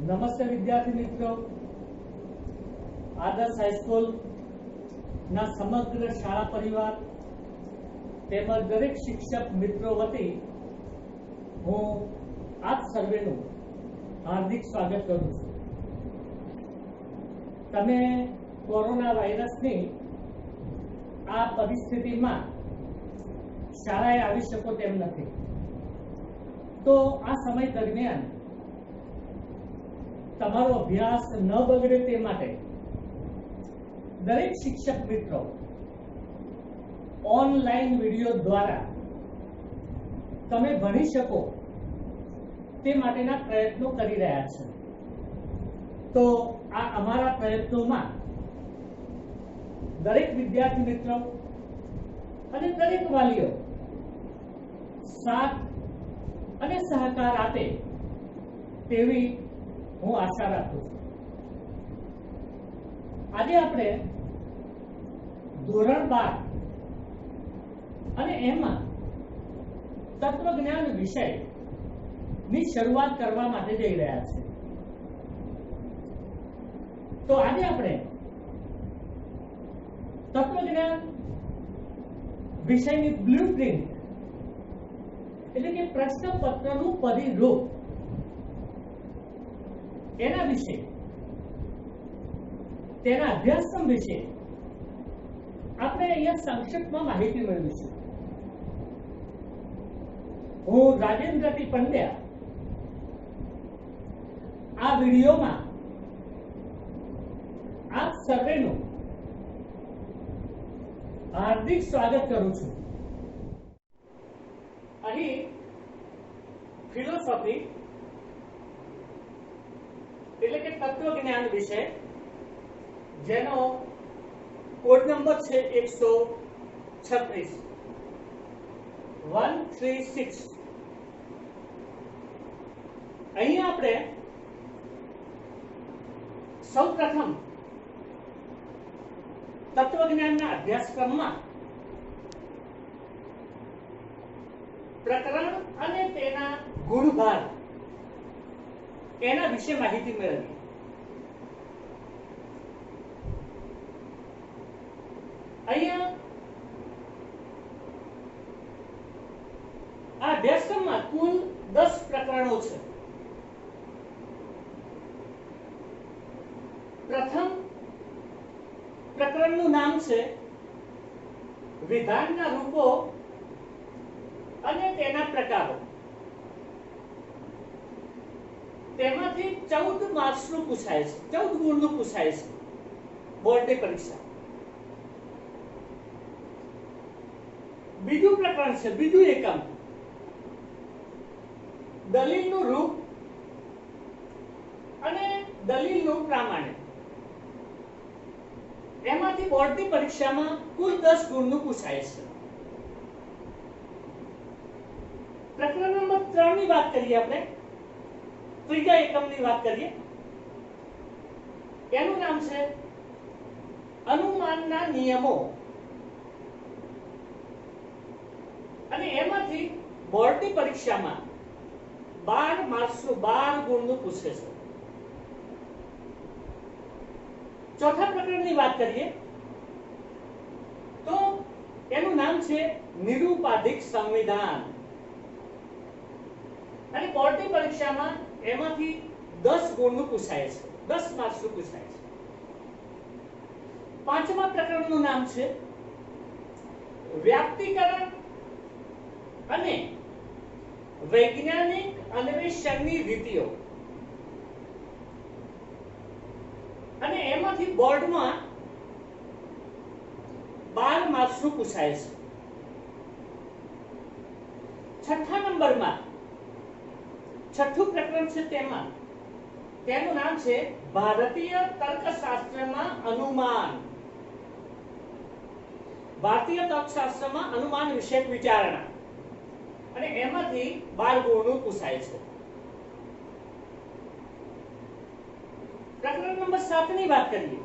નમસ્તે વિદ્યાર્થી મિત્રો, આદર્શ હાઈસ્કૂલ ના સમગ્ર શાળા પરિવાર તેમજ દરેક શિક્ષક મિત્રો વતી હું આપ સર્વેનું હાર્દિક સ્વાગત કરું છું. તમે કોરોના વાયરસની આ પરિસ્થિતિમાં શાળાએ આવી શકો તેમ નથી, તો આ સમય દરમિયાન તમારો અભ્યાસ ન બગડે તે માટે દરેક શિક્ષક મિત્રો ઓનલાઈન વિડિયો દ્વારા તમે ભણી શકો તે માટેના પ્રયત્નો કરી રહ્યા છે. તો આ અમારા પ્રયત્નોમાં દરેક વિદ્યાર્થી મિત્રો અને દરેક વાલીઓ સાથ અને સહકાર આપે તેવી હું આશા રાખું છું. આજે આપણે ધોરણ 12 અને એમાં તત્વજ્ઞાન વિષયની શરૂઆત કરવા માટે જઈ રહ્યા છે. તો આજે આપણે તત્વજ્ઞાન વિષયની બ્લુપ્રિન્ટ એટલે કે પ્રશ્નપત્રનું પરિરૂપ એના વિશે, તેના અભ્યાસક્રમ વિશે આપણે અહીંયા સંક્ષિપ્તમાં માહિતી મેળવીશું. હું રાજેન્દ્ર ટી પંડ્યા આ વિડીયોમાં આપ સર્વેનું હાર્દિક સ્વાગત કરું છું. અહીં ફિલોસોફી એટલે કે તત્વજ્ઞાન વિષય, જેનો કોડ નંબર છે 136 અહીંયા આપણે સૌપ્રથમ તત્વજ્ઞાનના અભ્યાસક્રમમાં પ્રકરણ અને તેના ગુણભાર એના વિશે માહિતી મેળવી. અહીંયા આ અભ્યાસક્રમમાં કુલ 10 પ્રકરણો છે. પ્રથમ પ્રકરણનું નામ છે વિધાનના રૂપો અને તેના પ્રકારો. તેમાંથી 14 માર્ક્સનું પૂછાય છે, 14 ગુણનું પૂછાય છે બોર્ડની પરીક્ષા. બીજું પ્રકરણ છે, બીજું એકમ દલીલનું રૂપ અને દલીલનું પ્રામાણિક. એમાંથી બોર્ડની પરીક્ષામાં કુલ 10 ગુણનું પૂછાય છે. પ્રકરણ નંબર 3 ની વાત કરીએ આપણે, ત્રીજા એકમની વાત કરીએ. એનું નામ છે અનુમાનના નિયમો અને એમાંથી બોર્ડની પરીક્ષામાં 12 માર્ક્સનું 12 ગુણનું પૂછે છે. ચોથા પ્રકરણની વાત કરીએ તો એનું નામ છે નિરૂપાધિક સંવિધાન અને બોર્ડની પરીક્ષામાં એમાંથી 10 ગુણનું પૂછાય છે, 10 માર્ક્સનું પૂછાય છે. પાંચમા પ્રકરણનું નામ છે વ્યાપ્તિકરણ અને વૈજ્ઞાનિક અન્વેષણની રીતિઓ અને એમાંથી બોર્ડમાં 12 માર્ક્સનું પૂછાય છે. છઠ્ઠા નંબરમાં છઠ્ઠું પ્રકરણ છે, તેનું નામ છે ભારતીય તર્કશાસ્ત્રમાં અનુમાન. ભારતીય તર્કશાસ્ત્રમાં અનુમાન વિષયક વિચારણા અને એમાંથી 12 ગુણનું પૂછાય છે. પ્રકરણ નંબર 7 ની વાત કરીએ.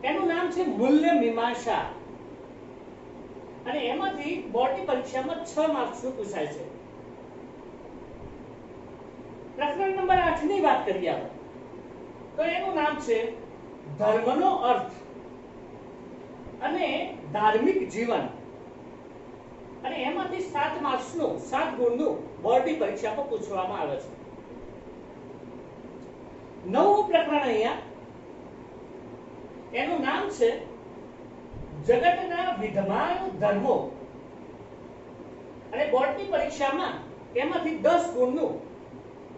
એનું નામ છે મૂલ્ય મીમાંસા અને એમાંથી બોર્ડની પરીક્ષામાં 6 માર્ક્સનું પૂછાય છે. પ્રકરણ નંબર 8 ની વાત કરીએ આપણે, તો એનું નામ છે ધર્મનો અર્થ અને ધાર્મિક જીવન. અને એમાંથી 7 માર્ક્સનું 7 ગુણનું બોર્ડની પરીક્ષામાં પૂછવામાં આવે છે. નવું પ્રકરણ અહીંયા, એનું નામ છે જગતના વિદ્યમાન ધર્મો. અને બોર્ડની પરીક્ષામાં એમાંથી 10 ગુણનું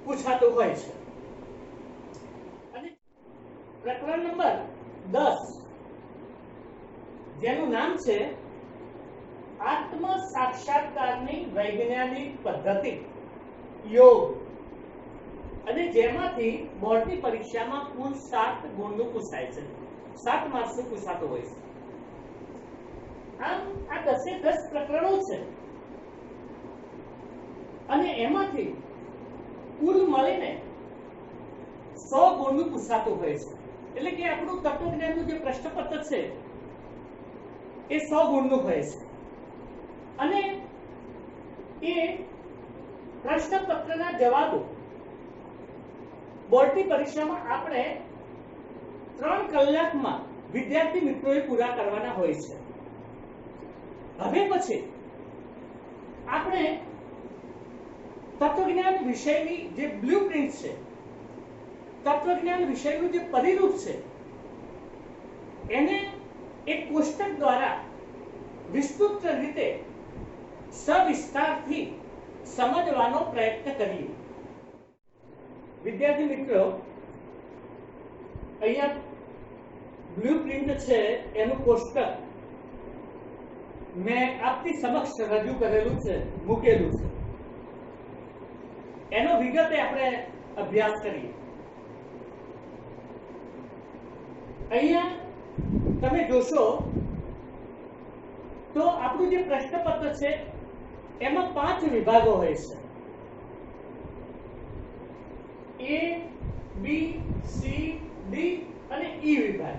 પૂછાતું હોય છે. અને પ્રકરણ નંબર 10 જેનું નામ છે આત્મ સાક્ષાત્કારની વૈજ્ઞાનિક પદ્ધતિ યોગ, અને જેમાંથી બોર્ડની પરીક્ષામાં કુલ 7 ગુણનું પૂછાય છે, 7 માર્ક્સનું પૂછાતું હોય છે. આમ આ 10 પ્રકરણો છે અને એમાંથી કુલ મળીને 100 ગુણનું પૂછાતું હોય છે. એટલે કે આપણું તત્વજ્ઞાનનું જે પ્રશ્નપત્ર છે એ 100 ગુણનું હોય છે. અને એ પ્રશ્નપત્રના જવાબો બોર્ડની પરીક્ષામાં આપણે 3 કલાકમાં વિદ્યાર્થી મિત્રોએ પૂરા કરવાના હોય છે. હવે પછી આપણે તત્વજ્ઞાન વિષયની જે બ્લુપ્રિન્ટ છે, તત્વજ્ઞાન વિષયનું જે પરિરૂપ છે, એને એક કોષ્ટક દ્વારા વિસ્તૃત રીતે સવિસ્તારથી સમજવાનો પ્રયત્ન કરીએ. વિદ્યાર્થી મિત્રો, અહીંયા બ્લુપ્રિન્ટ છે એનું કોષ્ટક મેં આપની સમક્ષ રજૂ કરેલું છે, મૂકેલું છે. એનો વિગતે આપણે અભ્યાસ કરીએ. અહીંયા તમે જોશો તો આપણું જે પ્રશ્નપત્ર છે એમાં 5 વિભાગો હોય છે. A, B, C, D અને E વિભાગ.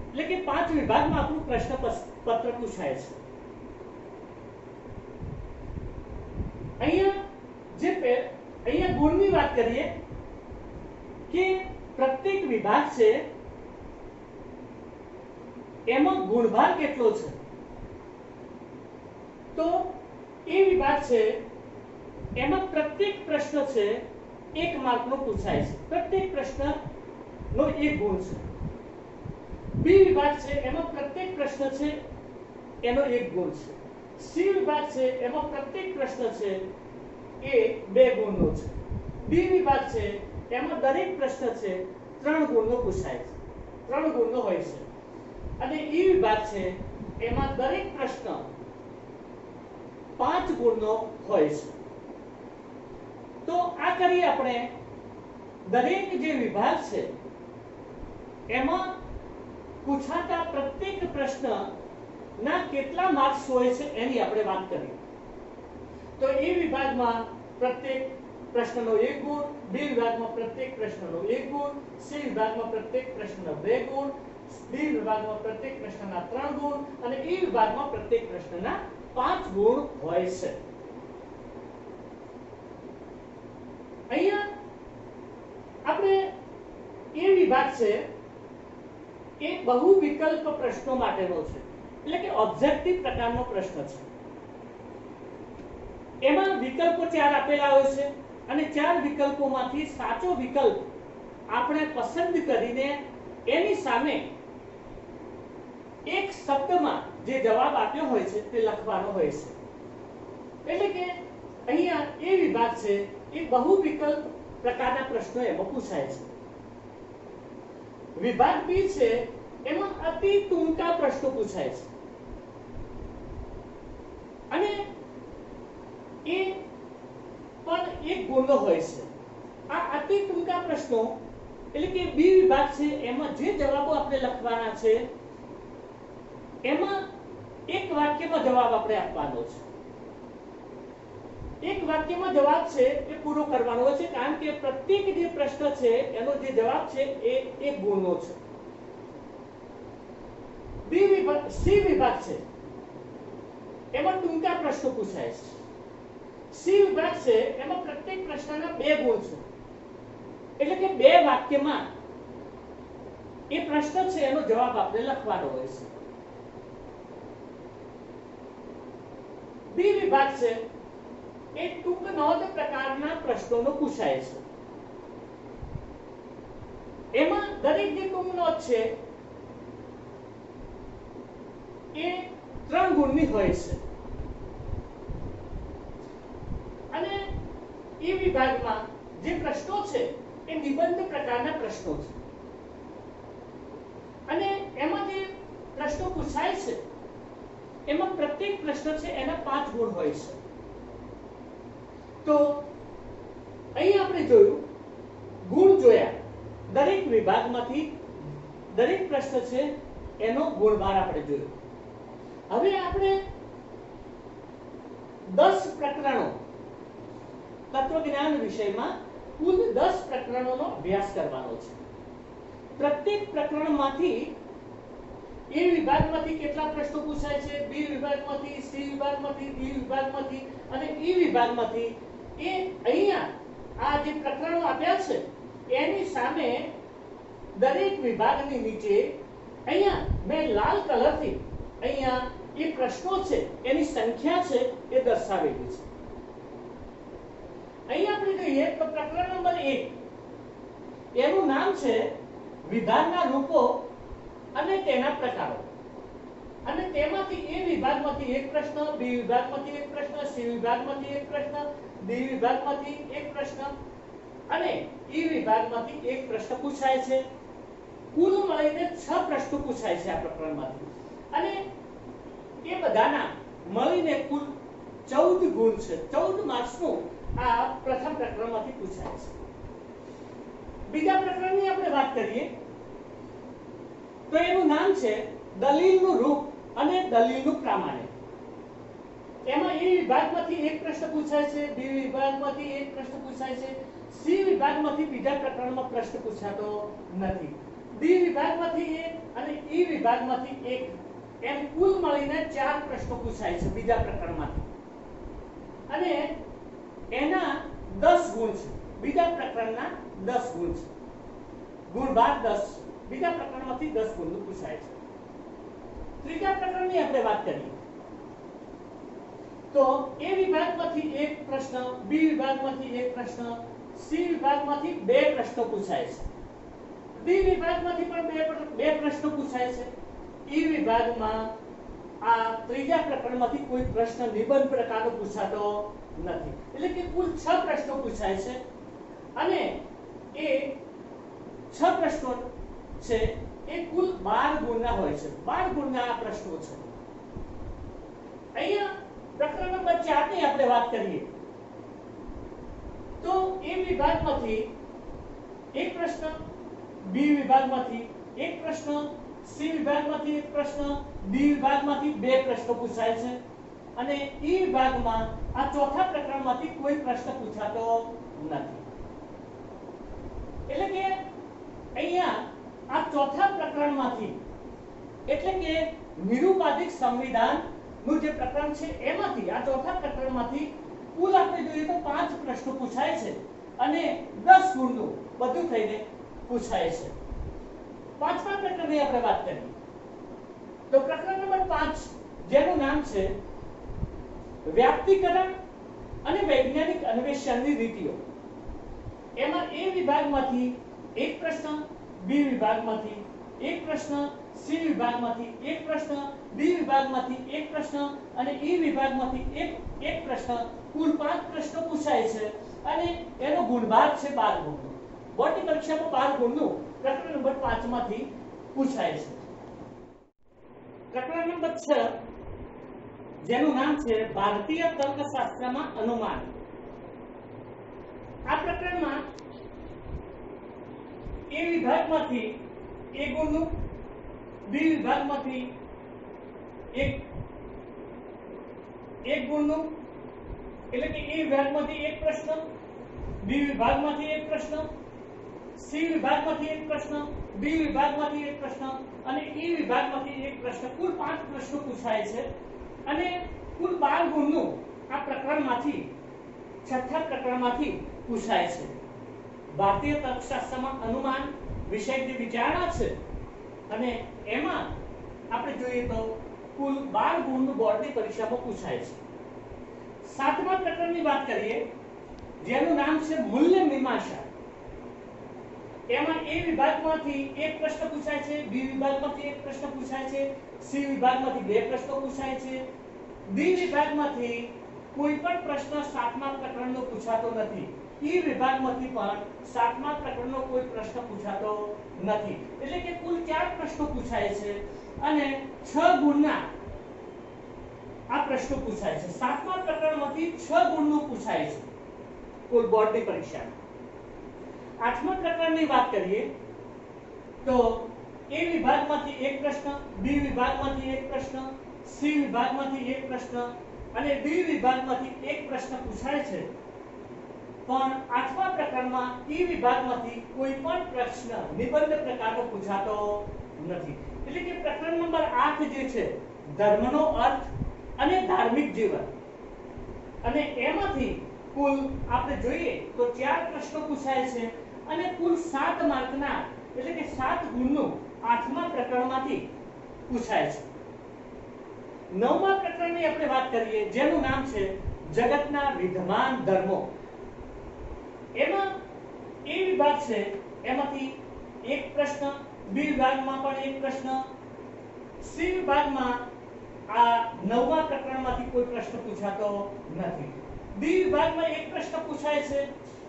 એટલે કે 5 વિભાગમાં આપણું પ્રશ્નપત્ર પૂછાય છે. અહીંયા ગુણની વાત કરીએ કે પ્રત્યેક વિભાગ છે એમાં ગુણભાર કેટલો છે. તો એ વિભાગ છે એમાં પ્રત્યેક પ્રશ્ન છે 1 માર્કનો પૂછાય છે. પ્રત્યેક પ્રશ્નનો 1 ગુણ છે. બી વિભાગ છે એમાં પ્રત્યેક પ્રશ્ન છે એનો 1 ગુણ છે. સી વિભાગ છે એમાં પ્રત્યેક પ્રશ્ન છે એ 2 ગુણનો છે. ડી વિભાગ છે એમાં દરેક પ્રશ્ન છે 3 ગુણનો પૂછાય છે, 3 ગુણનો હોય છે. અને ઈ વિભાગ છે એમાં દરેક પ્રશ્ન 5 ગુણનો હોય છે. તો આ કરી આપણે દરેક જે વિભાગ છે એમાં પૂછાતા પ્રત્યેક પ્રશ્ન ના કેટલા માર્ક્સ હોય છે એની આપણે વાત કરીએ. તો એ વિભાગમાં પ્રત્યેક પ્રશ્નનો 1 ગુણ, બી વિભાગમાં પ્રત્યેક પ્રશ્નનો 1 ગુણ, સી વિભાગમાં પ્રત્યેક પ્રશ્નનો 2 ગુણ, ડી વિભાગમાં પ્રત્યેક પ્રશ્નના 3 ગુણ અને ઈ વિભાગમાં પ્રત્યેક પ્રશ્નના 5 ગુણ હોય છે. અહીંયા આપણે એ વિભાગ છે એ બહુ વિકલ્પ પ્રશ્નો માટેનો છે, એટલે કે ઓબ્જેક્ટિવ પ્રકારનો પ્રશ્ન છે. એમાં વિકલ્પો 4 આપેલા હોય છે અને 4 વિકલ્પોમાંથી સાચો વિકલ્પ આપણે પસંદ કરીને એની સામે એક શબ્દમાં જે જવાબ આપ્યો હોય છે તે લખવાનો હોય છે. એટલે કે અહીંયા એ વિભાગ છે એ બહુ વિકલ્પ પ્રકારના પ્રશ્નો એમાં પૂછાય છે. વિભાગ બી છે એમાં અતિ ટૂંકા પ્રશ્નો પૂછાય છે અને એ પણ 1 ગુણનો હોય છે. આ અતિ ટૂંકા પ્રશ્નો એટલે કે બી વિભાગ છે એમાં જે જવાબો આપણે લખવાના છે એમાં 1 વાક્યમાં જવાબ આપણે આપવાનો છે. 1 વાક્યમાં જવાબ છે એ પૂરો કરવાનો હોય છે, કારણ કે પ્રત્યેક જે પ્રશ્ન છે એનો જે જવાબ છે એ 1 ગુણનો છે. સી વિભાગ છે એમાં ટૂંકા પ્રશ્નો પૂછાય છે. સી વિભાગ છે એમાં પ્રત્યેક પ્રશ્નના 2 ગુણ છે, એટલે કે 2 વાક્યમાં એ પ્રશ્ન છે એનો જવાબ આપણે લખવાનો હોય છે. બી વિભાગ છે એ ટૂંક નોંધ પ્રકારના પ્રશ્નોનો પૂછાય છે. એમાં દરેક જે ટૂંક નોંધ છે એ 3 ગુણની હોય છે. અને એ વિભાગમાં જે પ્રશ્નો છે એ નિબંધ પ્રકારના પ્રશ્નો છે. અને એમાં જે પ્રશ્નો પૂછાય છે એમાં પ્રત્યેક પ્રશ્ન છે એના 5 ગુણ હોય છે. તો અહીં આપણે જોયું ગુણ જોયા, દરેક વિભાગમાંથી દરેક પ્રશ્ન છે એનો ગુણભાર આપણે જોયો. હવે આપણે 10 પ્રકરણો તત્વજ્ઞાન વિષયમાં કુલ 10 પ્રકરણોનો અભ્યાસ કરવાનો છે. પ્રત્યેક પ્રકરણમાંથી એ વિભાગમાંથી કેટલા પ્રશ્નો પૂછાય છે, બી વિભાગમાંથી, સી વિભાગમાંથી, ડી વિભાગમાંથી અને ઈ વિભાગમાંથી, એ અહીંયા આ જે પ્રકરણો આપ્યા છે એની સામે દરેક વિભાગની નીચે અહીંયા મેં લાલ કલરથી અહીંયા એ પ્રશ્નો છે એની સંખ્યા છે એ દર્શાવેલી છે. અહીંયા આપણે જોઈએ તો પ્રકરણ નંબર 1 એનું નામ છે વિધાનના રૂપો અને તેના પ્રકારો. અને તેમાંથી એ વિભાગમાંથી એક પ્રશ્ન, બી વિભાગમાંથી એક પ્રશ્ન, સી વિભાગમાંથી એક પ્રશ્ન, ડી વિભાગમાંથી એક પ્રશ્ન અને ઈ વિભાગમાંથી એક પ્રશ્ન પૂછાય છે. કુલ મળીને 6 પ્રશ્નો પૂછાય છે આ પ્રકરણમાંથી. અને એ બધાના મળીને કુલ 14 ગુણ છે. 14 માર્ક્સનું આ પ્રથમ પ્રકરણમાંથી પૂછાય છે. બીજા પ્રકરણની આપણે વાત કરીએ તો એનું નામ છે દલીલનું રૂપ અને દલીલનું પ્રામાણિક. એમાં એ વિભાગમાંથી એક પ્રશ્ન પૂછાય છે, બી વિભાગમાંથી એક પ્રશ્ન પૂછાય છે, સી વિભાગમાંથી બીજા પ્રકરણમાં પ્રશ્ન પૂછાતો નથી, ડી વિભાગમાંથી એક અને ઈ વિભાગમાંથી એક, એમ કુલ મળીને 4 પ્રશ્નો પૂછાય છે બીજા પ્રકરણમાંથી. અને એના 10 ગુણ છે. બીજા પ્રકરણના 10 ગુણ છે. ગુણભાર 10 બીજા પ્રકરણમાંથી 10 ગુણનું પૂછાય છે. ત્રીજા પ્રકરણની આપણે વાત કરીએ તો એ વિભાગમાંથી એક પ્રશ્ન, બી વિભાગમાંથી એક પ્રશ્ન, સી વિભાગમાંથી 2 પ્રશ્નો પૂછાય છે, ડી વિભાગમાંથી પણ 2 પ્રશ્નો પૂછાય છે, ઈ વિભાગમાં આ ત્રીજા પ્રકરણમાંથી કોઈ પ્રશ્ન નિબંધ પ્રકારનો પૂછાતો નથી. એટલે કે કુલ 6 પ્રશ્નો પૂછાય છે. અને એ 6 પ્રશ્નો છે એ કુલ 12 ગુણના હોય છે. 12 ગુણના આ પ્રશ્નો છે. અહીંયા પ્રકરણ નંબર 4 ની આપણે વાત કરીએ તો એ વિભાગમાંથી એક પ્રશ્ન, બી વિભાગમાંથી એક પ્રશ્ન, સી વિભાગમાંથી એક પ્રશ્ન, ડી વિભાગમાંથી 2 પ્રશ્નો પૂછાય છે અને ઈ વિભાગમાં આ ચોથા પ્રકરણમાંથી કોઈ પ્રશ્ન પૂછાતો નથી. એટલે કે અહીંયા આ ચોથા પ્રકરણમાંથી એટલે કે નિરુપાધિક સંવિધાન નું જે પ્રકરણ છે એમાંથી આ ચોથા પ્રકરણમાંથી કુલ આપણે જોઈએ તો 5 પ્રશ્નો પૂછાય છે અને 10 ગુણનું બધું થઈને પૂછાય છે. પાંચમા પ્રકરણની આપણે વાત કરીએ તો પ્રકરણ નંબર 5 જેનું નામ છે વ્યાપ્તિકરણ અને વૈજ્ઞાનિક અન્વેષણની રીતિઓ. એમાં એ વિભાગમાંથી એક પ્રશ્ન, બી વિભાગમાંથી એક પ્રશ્ન, સી વિભાગમાંથી એક પ્રશ્ન, ડી વિભાગમાંથી એક પ્રશ્ન અને ઈ વિભાગમાંથી એક પ્રશ્ન, કુલ 5 પ્રશ્નો પૂછાય છે અને એનો ગુણભાર છે 12 ગુણનો. બોર્ડની પરીક્ષામાં 12 ગુણનું પ્રકરણ નંબર 5 માંથી પૂછાય છે. પ્રકરણ નંબર 6 જેનું નામ છે ભારતીય તર્કશાસ્ત્રમાં અનુમાન. આ પ્રકરણમાં એ વિભાગમાંથી 1 ગુણનું, બી વિભાગમાંથી 1 ગુણનું એટલે કે એ વિભાગમાંથી એક પ્રશ્ન, બી વિભાગમાંથી એક પ્રશ્ન, સી વિભાગમાંથી એક પ્રશ્ન, ડી વિભાગમાંથી એક પ્રશ્ન અને ઈ વિભાગમાંથી એક પ્રશ્ન, કુલ 5 પ્રશ્નો પૂછાય છે અને કુલ 12 ગુણનું આ પ્રકરણમાંથી છઠ્ઠા પ્રકરણમાંથી પૂછાય છે. ભારતીય તર્કશાસ્ત્રમાં અનુમાન વિષયની વિચારણા છે અને એમાં આપણે જોઈએ તો કુલ 12 ગુણનું બોર્ડની પરીક્ષામાં પૂછાય છે. સાતમા પ્રકરણની વાત કરીએ જેનું નામ છે મૂલ્ય મીમાંસા. એમાં એ વિભાગમાંથી એક પ્રશ્ન પૂછાય છે, બી વિભાગમાંથી એક પ્રશ્ન પૂછાય છે, સી વિભાગમાંથી બે પ્રશ્નો પૂછાય છે, ડી વિભાગમાંથી કોઈ પણ પ્રશ્ન સાતમા પ્રકરણનો પૂછાતો નથી, ઈ વિભાગમાંથી પણ સાતમા પ્રકરણનો કોઈ પ્રશ્ન પૂછાતો નથી. એટલે કે કુલ 4 પ્રશ્નો પૂછાય છે અને 6 ગુણના આ પ્રશ્નો પૂછાય છે. સાતમા પ્રકરણમાંથી 6 ગુણનું પૂછાય છે કુલ બોર્ડની પરીક્ષામાં. આઠમા પ્રકરણની વાત કરીએ તો એ વિભાગમાંથી એક પ્રશ્ન, બી વિભાગમાંથી એક પ્રશ્ન, સી વિભાગમાંથી એક પ્રશ્ન અને ડી વિભાગમાંથી એક પ્રશ્ન પૂછાય છે. પણ આઠમા પ્રકરણમાં ઈ વિભાગમાંથી કોઈ પણ પ્રશ્ન નિબંધ પ્રકારનો પૂછાતો નથી. એટલે કે પ્રકરણ નંબર 8 જે છે ધર્મનો અર્થ અને ધાર્મિક જીવન, અને એમાંથી કુલ આપણે જોઈએ તો 4 પ્રશ્નો પૂછાય છે અને કુલ 7 માર્કના એટલે કે 7 ગુણનું આઠમા પ્રકરણમાંથી પૂછાય છે. નવમા પ્રકરણની આપણે વાત કરીએ જેનું નામ છે જગતના વિદ્યમાન ધર્મો. એમાં એ વિભાગ છે એમાંથી એક પ્રશ્ન, બી વિભાગમાં પણ એક પ્રશ્ન, સી વિભાગમાં આ નવમા પ્રકરણમાંથી કોઈ પ્રશ્ન પૂછાતો નથી, ડી વિભાગમાં એક પ્રશ્ન પૂછાય છે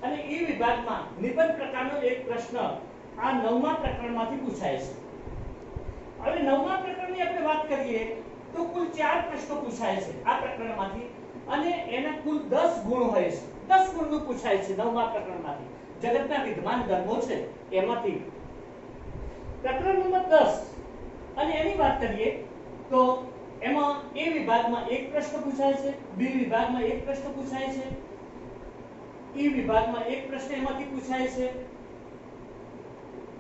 અને ઈ વિભાગમાં નિબંધ પ્રકારનો એક પ્રશ્ન આ નવમા પ્રકરણમાંથી પૂછાય છે. હવે નવમા પ્રકરણની આપણે વાત કરીએ તો કુલ 4 પ્રશ્નો પૂછાય છે આ પ્રકરણમાંથી અને એના કુલ 10 ગુણ હોય છે. 10 ગુણનું પૂછાય છે નવમા પ્રકરણમાંથી. જગતના વિદ્યમાન ધર્મો છે એમાંથી. પ્રકરણ નંબર 10 અને એની વાત કરીએ તો એમાં એ વિભાગમાં એક પ્રશ્ન પૂછાય છે, બી વિભાગમાં એક પ્રશ્ન પૂછાય છે, ઈ વિભાગમાં એક પ્રશ્ન એમાંથી પૂછાય છે.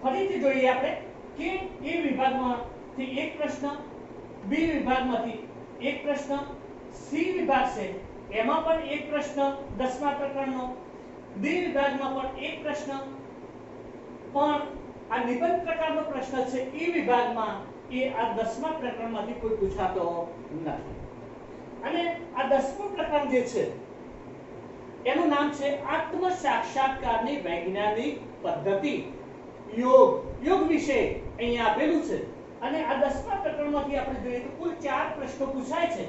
ફરીથી જોઈએ આપણે કે એ વિભાગમાંથી એક પ્રશ્ન, બી વિભાગમાંથી એક પ્રશ્ન, સી વિભાગ છે એમાં પણ એક પ્રશ્ન 10મા પ્રકરણનો, ડી વિભાગમાં પણ એક પ્રશ્ન, પણ આ નિબંધ પ્રકારનો પ્રશ્ન છે ઈ વિભાગમાં એ આ 10મા પ્રકરણમાંથી કોઈ પૂછાતો નથી. અને આ 10મું પ્રકરણ જે છે એનું નામ છે આત્મ સાક્ષાત્કારની વૈજ્ઞાનિક પદ્ધતિ. યોગ વિશે અહીંયા આપેલું છે અને આ 10મા પ્રકરણમાંથી આપણે જોઈએ તો કુલ 4 પ્રશ્નો પૂછાય છે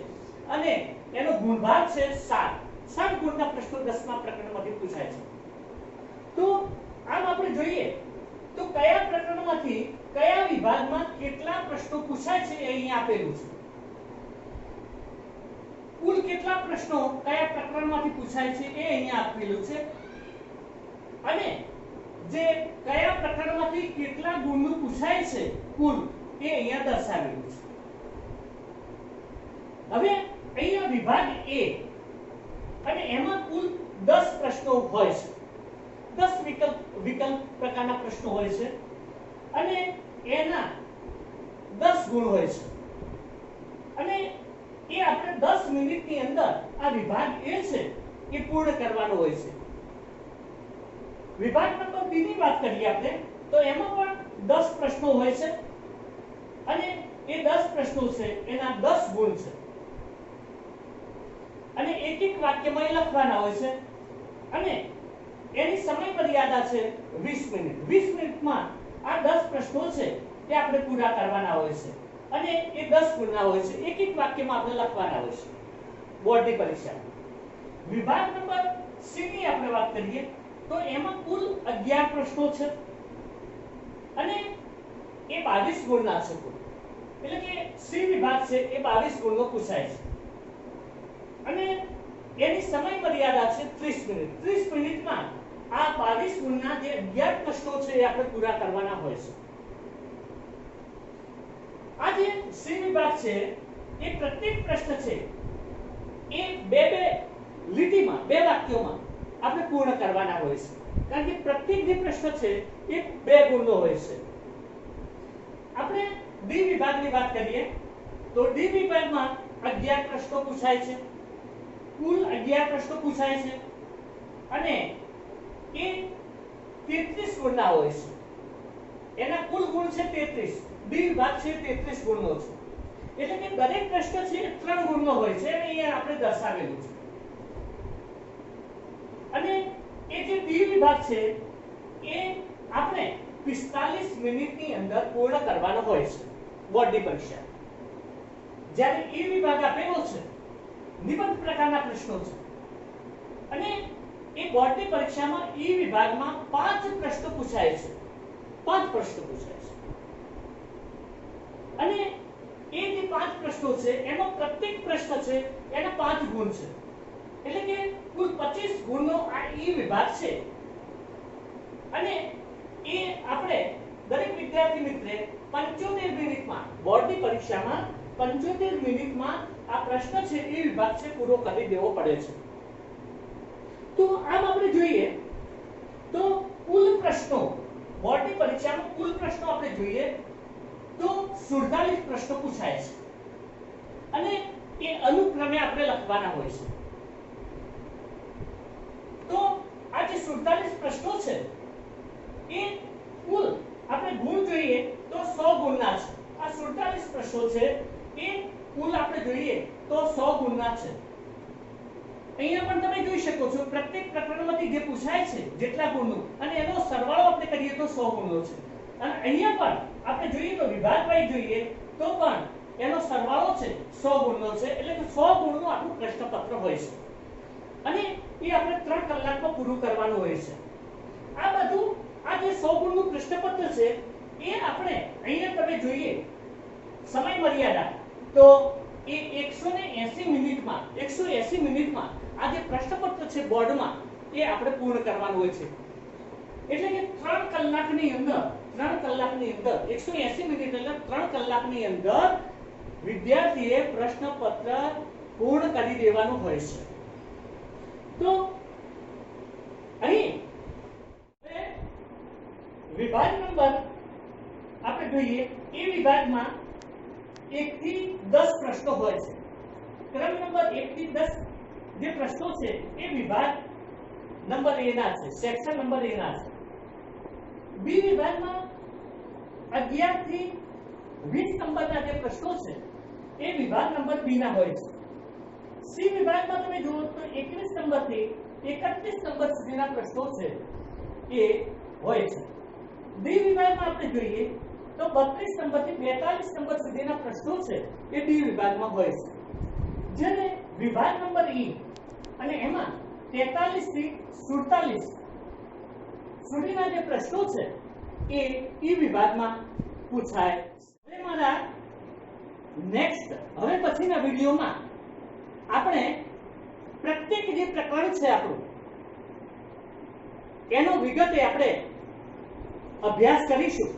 અને એનો ગુણભાગ છે 7 ગુણના પ્રશ્નો 10મા પ્રકરણમાંથી પૂછાય છે. તો આમ આપણે જોઈએ તો કયા પ્રકરણમાંથી કયા વિભાગમાં કેટલા પ્રશ્નો પૂછાય છે એ અહીં આપેલું છે. કુલ કેટલા પ્રશ્નો કયા પ્રકરણમાંથી પૂછાય છે એ અહીં આપેલું છે અને જે કયા પ્રકરણમાંથી કેટલા ગુણનું પૂછાય છે કુલ એ અહીંયા દર્શાવેલું છે. હવે અહીંયા વિભાગ A અને એમાં કુલ 10 પ્રશ્નો હોય છે. 10 વિકલ્પ પ્રકારના પ્રશ્નો હોય છે અને એના 10 ગુણ હોય છે અને એ આપણે 10 મિનિટની અંદર આ વિભાગ A છે એ પૂર્ણ કરવાનો હોય છે. વિભાગ નંબર B ની વાત કરીએ આપણે તો એમાં પણ 10 પ્રશ્નો હોય છે અને એ 10 પ્રશ્નો છે એના 10 ગુણ છે અને એક એક વાક્યમાં લખવાના હોય છે અને એની સમય મર્યાદા છે 20 મિનિટ. 20 મિનિટમાં આ 10 પ્રશ્નો છે એ આપણે પૂરા કરવાના હોય છે અને એ 10 ગુણના હોય છે. એક એક વાક્યમાં આપણે લખવાના હોય છે બોર્ડની પરીક્ષા. વિભાગ નંબર C ની આપણે વાત કરીએ તો એમાં કુલ 11 પ્રશ્નો છે અને એ 22 ગુણના છે કુલ. એટલે કે C વિભાગ છે એ 22 ગુણનો પૂછાય છે અને એની સમય મર્યાદા છે 30 મિનિટ. 30 મિનિટમાં આ 22 ગુણના જે 11 પ્રશ્નો છે એ આપણે પૂરા કરવાના હોય છે. આ જે C વિભાગ છે એ પ્રત્યેક પ્રશ્ન છે એ બે લીટીમાં, બે વાક્યોમાં આપણે પૂર્ણ કરવાના હોય છે કારણ કે પ્રત્યેક જે પ્રશ્ન છે એ 2 ગુણનો હોય છે. આપણે ડી વિભાગની વાત કરીએ તો ડી વિભાગમાં 11 પ્રશ્નો પૂછાય છે. કુલ 11 પ્રશ્નો પૂછાય છે અને એ 33 ગુણના હોય છે. એના કુલ ગુણ છે 33. ડી વિભાગ છે 33 ગુણનો છે. એટલે કે દરેક પ્રશ્ન છે 3 ગુણનો હોય છે અને અહીંયા આપણે દર્શાવેલું છે. અને એ જે ડી વિભાગ છે એ આપણે 45 મિનિટની અંદર પૂર્ણ કરવાનો હોય છે બોર્ડની પરીક્ષા. જ્યારે એ વિભાગ આપેલો છે નિબંધ પ્રકારના પ્રશ્નો છે અને એ બોર્ડની પરીક્ષામાં એ વિભાગમાં 5 પ્રશ્નો પૂછાય છે. 5 પ્રશ્નો પૂછાય છે અને એ જે 5 પ્રશ્નો છે એનો પ્રત્યેક પ્રશ્ન છે એના 5 ગુણ છે. એટલે કે કુલ 25 ગુણનો આ એ વિભાગ છે અને એ આપણે દરેક વિદ્યાર્થી મિત્રે 75 મિનિટમાં બોર્ડની પરીક્ષામાં 75 મિનિટમાં આ પ્રશ્ન છે એ વિભાગ છે પૂરો કરી દેવો પડે છે. તો આમ આપણે જોઈએ તો કુલ પ્રશ્નો બોર્ડની પરીક્ષામાં કુલ પ્રશ્નો આપણે જોઈએ તો 47 પ્રશ્નો પૂછાય છે અને એ અનુક્રમે આપણે લખવાના હોય છે. તો આ જે 47 પ્રશ્નો છે એ કુલ આપણે ગુણ જોઈએ તો 100 ગુણના છે. આ 47 પ્રશ્નો છે એ કુલ આપણે જોઈએ તો 100 ગુણના છે. અહીંયા પણ તમે જોઈ શકો છો પ્રત્યેક પ્રકરણમાંથી જે પૂછાય છે જેટલા ગુણનું અને એનો સરવાળો આપણે કરીએ તો 100 ગુણનો છે. અને અહીંયા પણ આપણે જોઈએ તો વિભાગ વાઇઝ જોઈએ તો પણ એનો સરવાળો છે 100 ગુણનો છે. એટલે કે 100 ગુણનું આપણું પ્રશ્નપત્ર હોય છે અને એ આપણે 3 કલાકમાં પૂરું કરવાનું હોય છે. આ બધું આ જે 100 ગુણનું પ્રશ્નપત્ર છે એ આપણે અહીંયા તમે જોઈએ સમય મર્યાદા તો એ 180 મિનિટમાં આ જે પ્રશ્નપત્ર છે બોર્ડમાં એ આપણે પૂર્ણ કરવાનું હોય છે. એટલે કે 3 કલાકની અંદર 180 મિનિટ એટલે 3 કલાકની અંદર વિદ્યાર્થીએ પ્રશ્નપત્ર પૂર્ણ કરી દેવાનું હોય છે. તો અહીં વિભાગ નંબર આપણે જોઈએ એ વિભાગમાં 1 થી 10 પ્રશ્નો હોય છે. ક્રમ નંબર 1 થી 10 જે પ્રશ્નો છે એ વિભાગ નંબર A ના છે, સેક્શન નંબર A ના છે. બી વિભાગમાં 11 થી 20 નંબરના જે પ્રશ્નો છે એ વિભાગ નંબર B ના હોય છે. સી વિભાગમાં તમે જુઓ તો 21 નંબરથી 31 નંબર સુધીના પ્રશ્નો છે એ હોય છે. ડી વિભાગમાં આપણે જોઈએ તો 32 નંબરથી 42 નંબર સુધીના પ્રશ્નો છે એ ડી વિભાગમાં હોય છે. જ્યારે વિભાગ નંબર E અને એમાં 43 થી 47 સુધીના જે પ્રશ્નો છે એ ઈ વિભાગમાં પૂછાય. હવે મારા નેક્સ્ટ હવે પછીના વિડિયોમાં આપણે પ્રત્યેક જે પ્રકરણ છે આપણું એનો વિગતે આપણે અભ્યાસ કરીશું.